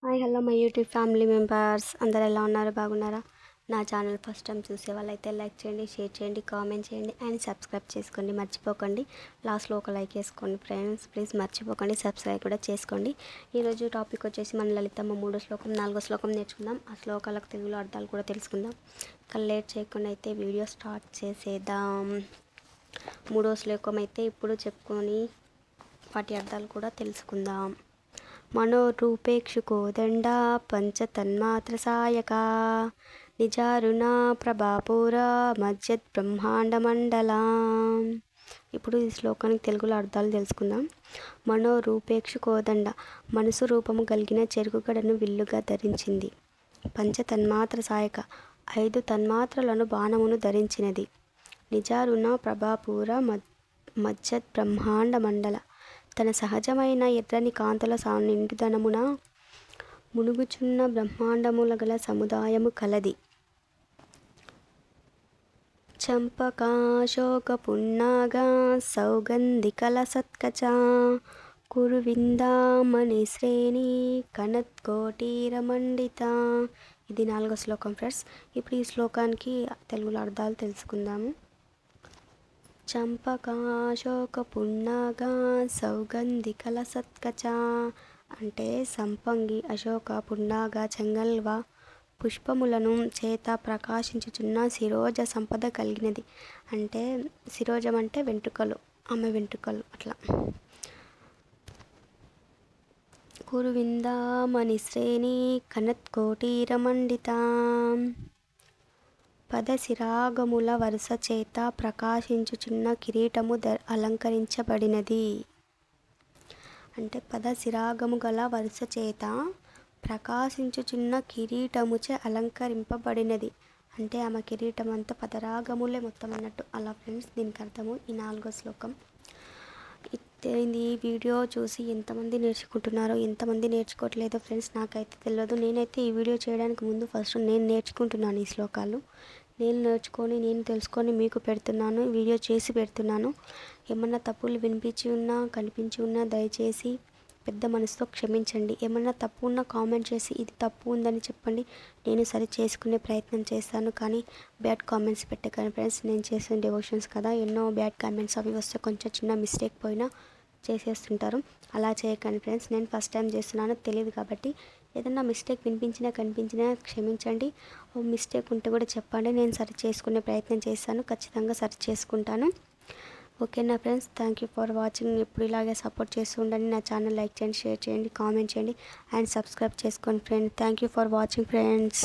Hi hello my YouTube family members అందరు ఎలా ఉన్నారు, బాగున్నారా? నా ఛానల్ ఫస్ట్ టైం చూసే వాళ్ళైతే లైక్ చేయండి, షేర్ చేయండి, కామెంట్ చేయండి అండ్ సబ్స్క్రైబ్ చేసుకోండి. మర్చిపోకండి, లాస్ట్లో ఒక లైక్ వేసుకోండి ఫ్రెండ్స్. ప్లీజ్ మర్చిపోకండి, సబ్స్క్రైబ్ కూడా చేసుకోండి. ఈరోజు టాపిక్ వచ్చేసి మన లలితమ్మ 3వ శ్లోకం 4వ శ్లోకం నేర్చుకుందాం. ఆ శ్లోకాలకు తెలుగులో అర్థాలు కూడా తెలుసుకుందాం. లేట్ చేయకుండా అయితే వీడియో స్టార్ట్ చేసేద్దాం. 3వ శ్లోకం అయితే ఇప్పుడు చెప్పుకొని వాటి అర్థాలు కూడా తెలుసుకుందాం. మనోరూపేక్షుకోదండ పంచతన్మాత్ర సాయక నిజారుణ ప్రభాపూర మజ్జత్ బ్రహ్మాండమండల. ఇప్పుడు ఈ శ్లోకానికి తెలుగులో అర్థాలు తెలుసుకుందాం. మనోరూపేక్షుకోదండ మనసు రూపము కలిగిన చెరుకుగడను విల్లుగా ధరించింది. పంచతన్మాత్ర సాయక 5 తన్మాత్రలను బాణమును ధరించినది. నిజారుణ ప్రభాపూర మజ్జత్ బ్రహ్మాండ మండల తన సహజమైన ఎర్రని కాంతుల నిండుదనమున మునుగుచున్న బ్రహ్మాండముల గల సముదాయము కలది. చంపకాశోక పున్నాగ సౌగంధికల సత్కచ కురువిందామణి శ్రేణి కనత్కోటీరమండిత. ఇది 4వ శ్లోకం ఫ్రెండ్స్. ఇప్పుడు ఈ శ్లోకానికి తెలుగులో అర్థాలు తెలుసుకుందాము. చంపకాశోక పున్నాగ సౌగంధికల సత్కచ అంటే సంపంగి, అశోక, పున్నాగ, చెంగల్వ పుష్పములను చేత ప్రకాశించుచున్న శిరోజ సంపద కలిగినది. అంటే శిరోజం అంటే వెంట్రుకలు, ఆమె వెంట్రుకలు అట్లా. కురువిందామణి శ్రేణి కనత్కోటీరమండిత పదశిరాగముల వరుస చేత ప్రకాశించుచున్న కిరీటము అలంకరించబడినది. అంటే పదశిరాగము గల వరుస చేత ప్రకాశించుచున్న కిరీటముచే అలంకరింపబడినది. అంటే ఆమె కిరీటం అంతా పదరాగములే మొత్తం అన్నట్టు. అలా ఫ్రెండ్స్ దీనికి అర్థము ఈ 4వ శ్లోకం. ఈ వీడియో చూసి ఎంతమంది నేర్చుకుంటున్నారో, ఎంతమంది నేర్చుకోవట్లేదో ఫ్రెండ్స్ నాకైతే తెలియదు. నేనైతే ఈ వీడియో చేయడానికి ముందు ఫస్ట్ నేను నేర్చుకుంటున్నాను. ఈ శ్లోకాలు నేను నేర్చుకొని, నేను తెలుసుకొని మీకు పెడుతున్నాను, వీడియో చేసి పెడుతున్నాను. ఏమన్నా తప్పులు వినిపించి ఉన్నా, కనిపించి ఉన్నా దయచేసి పెద్ద మనసుతో క్షమించండి. ఏమన్నా తప్పు ఉన్నా కామెంట్ చేసి ఇది తప్పు ఉందని చెప్పండి, నేను సరి చేసుకునే ప్రయత్నం చేస్తాను. కానీ బ్యాడ్ కామెంట్స్ పెట్టకండి ఫ్రెండ్స్. నేను చేసిన డివోషన్స్ కదా, ఎన్నో బ్యాడ్ కామెంట్స్ అవి వస్తే కొంచెం చిన్న మిస్టేక్ పోయినా చేసేస్తుంటారు. అలా చేయకండి ఫ్రెండ్స్. నేను ఫస్ట్ టైం చేస్తున్నాను, తెలియదు కాబట్టి ఏదన్నా మిస్టేక్ వినిపించినా కనిపించినా క్షమించండి. మిస్టేక్ ఉంటే కూడా చెప్పండి, నేను సరి చేసుకునే ప్రయత్నం చేస్తాను. ఖచ్చితంగా సరి చేసుకుంటాను. ఓకేనా friends, thank you for watching. ఎప్పుడు ఇలాగే సపోర్ట్ చేస్తూ ఉండండి. నా ఛానల్ లైక్ చేయండి, షేర్ చేయండి, కామెంట్ చేయండి అండ్ సబ్స్క్రైబ్ చేసుకోండి friends. Thank you for watching friends.